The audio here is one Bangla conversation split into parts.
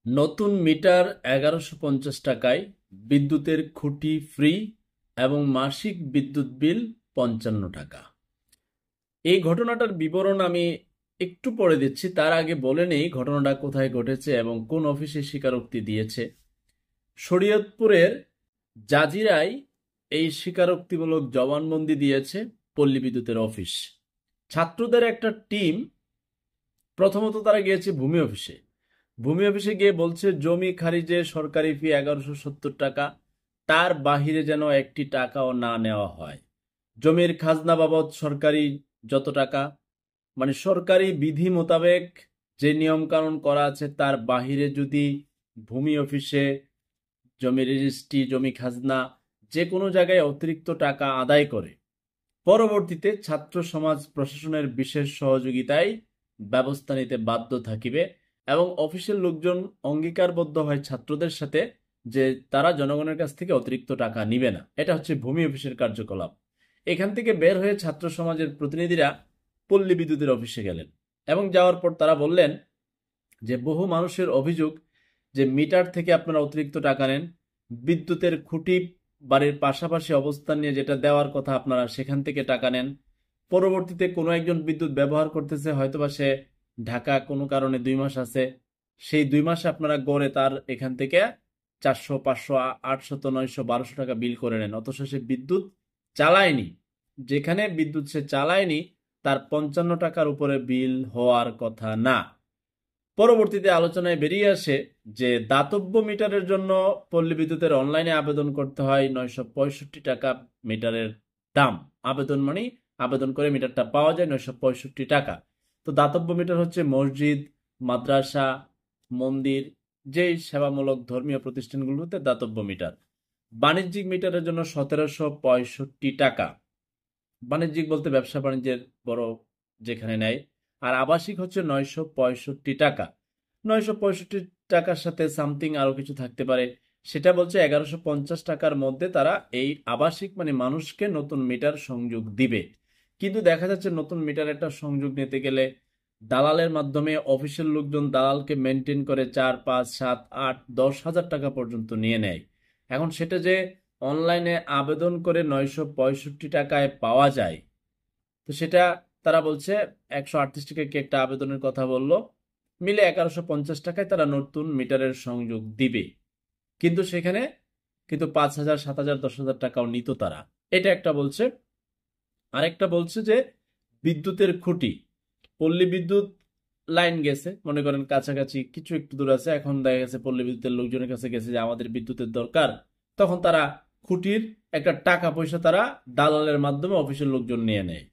নতুন মিটার ১১৫০ টাকায়, বিদ্যুতের খুঁটি ফ্রি এবং মাসিক বিদ্যুৎ বিল ৫৫ টাকা। এই ঘটনাটার বিবরণ আমি একটু পরে দিচ্ছি, তার আগে বলে নেই ঘটনাটা কোথায় ঘটেছে এবং কোন অফিসে স্বীকারোক্তি দিয়েছে। শরীয়তপুরের জাজিরায় এই স্বীকারোক্তিমূলক জবানবন্দি দিয়েছে পল্লী বিদ্যুতের অফিস। ছাত্রদের একটা টিম প্রথমত তারা গিয়েছে ভূমি অফিসে। ভূমি অফিসে গিয়ে বলছে জমি খারিজে সরকারি ফি ১১৭০ টাকা, তার বাহিরে যেন একটি টাকাও না নেওয়া হয়। জমির খাজনা বাবদ সরকারি যত টাকা, মানে সরকারি বিধি মোতাবেক যে নিয়ম কানুন করা আছে তার বাহিরে যদি ভূমি অফিসে জমি রেজিস্ট্রি, জমি খাজনা যে কোনো জায়গায় অতিরিক্ত টাকা আদায় করে, পরবর্তীতে ছাত্র সমাজ প্রশাসনের বিশেষ সহযোগিতায় ব্যবস্থা নিতে বাধ্য থাকিবে এবং অফিসের লোকজন অঙ্গীকারবদ্ধ হয় ছাত্রদের সাথে যে তারা জনগণের কাছ থেকে অতিরিক্ত টাকা নিবে না। এটা হচ্ছে ভূমি অফিসের কার্যকলাপ। এখান থেকে বের হয়ে ছাত্র সমাজের প্রতিনিধিরা পল্লী বিদ্যুতের অফিসে গেলেন এবং যাওয়ার পর তারা বললেন যে বহু মানুষের অভিযোগ যে মিটার থেকে আপনারা অতিরিক্ত টাকা নেন, বিদ্যুতের খুঁটি বাড়ির পাশাপাশি অবস্থান নিয়ে যেটা দেওয়ার কথা আপনারা সেখান থেকে টাকা নেন। পরবর্তীতে কোনো একজন বিদ্যুৎ ব্যবহার করতেছে, হয়তোবা সে ঢাকা কোনো কারণে ২ মাস আছে, সেই ২ মাসে আপনারা গড়ে তার এখান থেকে ৪০০, ৫০০, ৮০০, ৯০০, ১২০০ টাকা বিল করে নেন, অথচ সে বিদ্যুৎ চালায়নি। যেখানে বিদ্যুৎ সে চালায়নি তার ৫৫ টাকার উপরে বিল হওয়ার কথা না। পরবর্তীতে আলোচনায় বেরিয়ে আসে যে দাতব্য মিটারের জন্য পল্লী বিদ্যুতের অনলাইনে আবেদন করতে হয় ৯৬৫ টাকা মিটারের দাম। আবেদন মানে আবেদন করে মিটারটা পাওয়া যায় ৯৬৫ টাকা। তো দাতব্য মিটার হচ্ছে মসজিদ, মাদ্রাসা, মন্দির, যেই সেবামূলক ধর্মীয় প্রতিষ্ঠানগুলোতে দাতব্য মিটার। বাণিজ্যিক মিটারের জন্য ১৭৬৫ টাকা। বাণিজ্যিক বলতে ব্যবসা বাণিজ্যের বড় যেখানে নেয়। আর আবাসিক হচ্ছে ৯৬৫ টাকা। ৯৬৫ টাকার সাথে সামথিং আরো কিছু থাকতে পারে, সেটা বলছে ১১৫০ টাকার মধ্যে তারা এই আবাসিক মানে মানুষকে নতুন মিটার সংযোগ দিবে। কিন্তু দেখা যাচ্ছে নতুন মিটার একটা সংযোগ নিতে গেলে দালালের মাধ্যমে অফিসের লোকজন দালালকে মেনটেন করে ৪, ৫, ৭, ৮, ১০ হাজার টাকা পর্যন্ত নিয়ে নেয়। এখন সেটা যে অনলাইনে আবেদন করে ৯৬৫ টাকায় পাওয়া যায়, তো সেটা তারা বলছে ১৩৮ টাকায় কি একটা আবেদনের কথা বলল, মিলে ১১৫০ টাকায় তারা নতুন মিটারের সংযোগ দিবে। কিন্তু সেখানে ৫,০০০, ৭,০০০, ১০,০০০ টাকাও নিত তারা। এটা একটা বলছে। আরেকটা বলছে যে বিদ্যুতের খুঁটি, পল্লী বিদ্যুৎ লাইন গেছে, মনে করেন কাছাকাছি কিছু একটু দূর আছে, এখন দেখা গেছে পল্লী বিদ্যুতের লোকজনের কাছে গেছে যে আমাদের বিদ্যুতের দরকার, তখন তারা খুঁটির একটা টাকা পয়সা তারা দালালের মাধ্যমে অফিসের লোকজন নিয়ে নেয়।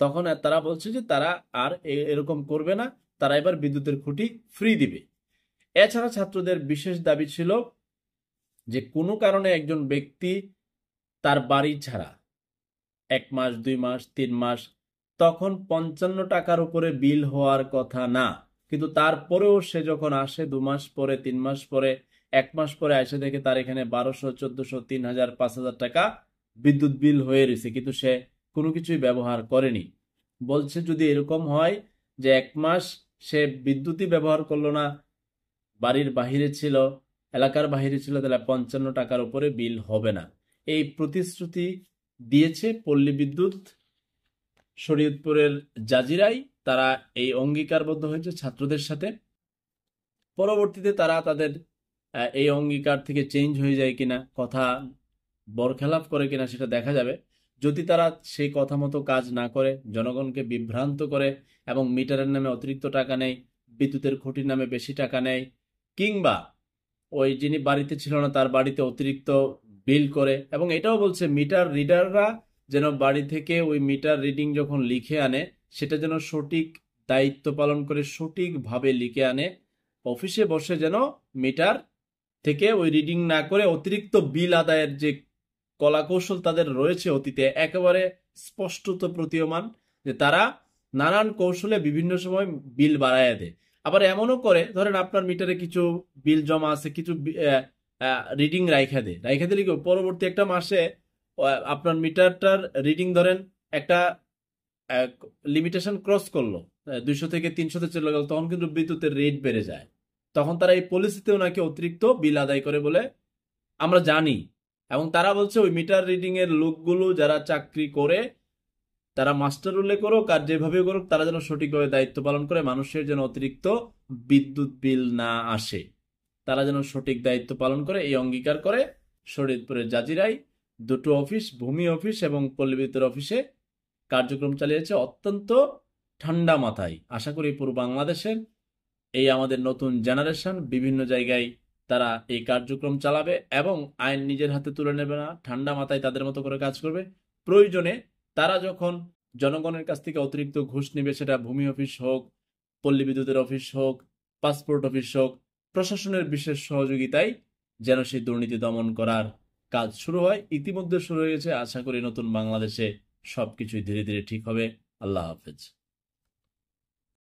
তখন তারা বলছে যে তারা আর এরকম করবে না, তারা এবার বিদ্যুতের খুঁটি ফ্রি দিবে। এছাড়া ছাত্রদের বিশেষ দাবি ছিল যে কোনো কারণে একজন ব্যক্তি তার বাড়ি ছাড়া ১ মাস, ২ মাস, ৩ মাস, তখন ৫৫ টাকার উপরে বিল হওয়ার কথা না। কিন্তু তারপরেও সে যখন আসে ২ মাস পরে, ৩ মাস পরে, ১ মাস পরে এসে দেখে তার এখানে ১২০০, ১৪০০, ৩,০০০, ৫,০০০ টাকা বিদ্যুৎ বিল হয়ে রয়েছে, কিন্তু সে কোনো কিছুই ব্যবহার করেনি। বলছে যদি এরকম হয় যে ১ মাস সে বিদ্যুৎই ব্যবহার করলো না, বাড়ির বাহিরে ছিল, এলাকার বাহিরে ছিল, তাহলে ৫৫ টাকার উপরে বিল হবে না। এই প্রতিশ্রুতি দিয়েছে পল্লী বিদ্যুৎ শরীয়তপুরের জাজিরায়। তারা এই অঙ্গীকারবদ্ধ হয়েছে ছাত্রদের সাথে। পরবর্তীতে তারা তাদের এই অঙ্গীকার থেকে চেঞ্জ হয়ে যায় কিনা, কথা বরখেলাপ করে কিনা সেটা দেখা যাবে। যদি তারা সেই কথা মতো কাজ না করে, জনগণকে বিভ্রান্ত করে এবং মিটারের নামে অতিরিক্ত টাকা নেয়, বিদ্যুতের খুঁটির নামে বেশি টাকা নেয়, কিংবা ওই যিনি বাড়িতে ছিল না তার বাড়িতে অতিরিক্ত বিল করে, এবং এটাও বলছে মিটার রিডাররা যেন বাড়ি থেকে ওই মিটার রিডিং যখন লিখে আনে সেটা যেন সঠিক দায়িত্ব পালন করে সঠিকভাবে লিখে আনে, অফিসে বসে যেন মিটার থেকে ওই রিডিং না করে অতিরিক্ত বিল আদায়ের যে কলাকৌশল তাদের রয়েছে অতীতে একেবারে স্পষ্টত প্রতীয়মান, যে তারা নানান কৌশলে বিভিন্ন সময় বিল বাড়ায় দেয়। আবার এমনও করে, ধরেন আপনার মিটারে কিছু বিল জমা আছে, কিছু রিডিং রাইখা দিলে কি পরবর্তী একটা মাসে আপনার মিটারটার রিডিং ধরেন একটা লিমিটেশন ক্রস করলো, ২০০ থেকে ৩০০-তে চলে গেল, তখন কিন্তু বিদ্যুতের রেট বেড়ে যায়। তখন তারা এই পলিসিতেও নাকি অতিরিক্ত বিল আদায় করে বলে আমরা জানি। এবং তারা বলছে ওই মিটার রিডিং এর লোকগুলো যারা চাকরি করে তারা মাস্টার রুলে করুক আর যেভাবে করুক, তারা যেন সঠিকভাবে দায়িত্ব পালন করে, মানুষের যেন অতিরিক্ত বিদ্যুৎ বিল না আসে, তারা যেন সঠিক দায়িত্ব পালন করে এই অঙ্গীকার করে শরীয়তপুরের জাজিরায় দুটো অফিস, ভূমি অফিস এবং পল্লী বিদ্যুৎ অফিসে কার্যক্রম চালিয়েছে অত্যন্ত ঠান্ডা মাথায়। আশা করি পুরো বাংলাদেশের এই আমাদের নতুন জেনারেশন বিভিন্ন জায়গায় তারা এই কার্যক্রম চালাবে এবং আইন নিজের হাতে তুলে নেবে না, ঠান্ডা মাথায় তাদের মতো করে কাজ করবে। প্রয়োজনে তারা যখন জনগণের কাছ থেকে অতিরিক্ত ঘুষ নেবে, সেটা ভূমি অফিস হোক, পল্লী বিদ্যুতের অফিস হোক, পাসপোর্ট অফিস হোক, প্রশাসনের বিশেষ সহযোগিতায় যেন সেই দুর্নীতি দমন করার কাজ শুরু হয়। ইতিমধ্যে শুরু হয়েছে। আশা করি নতুন বাংলাদেশে সবকিছুই ধীরে ধীরে ঠিক হবে। আল্লাহ হাফেজ।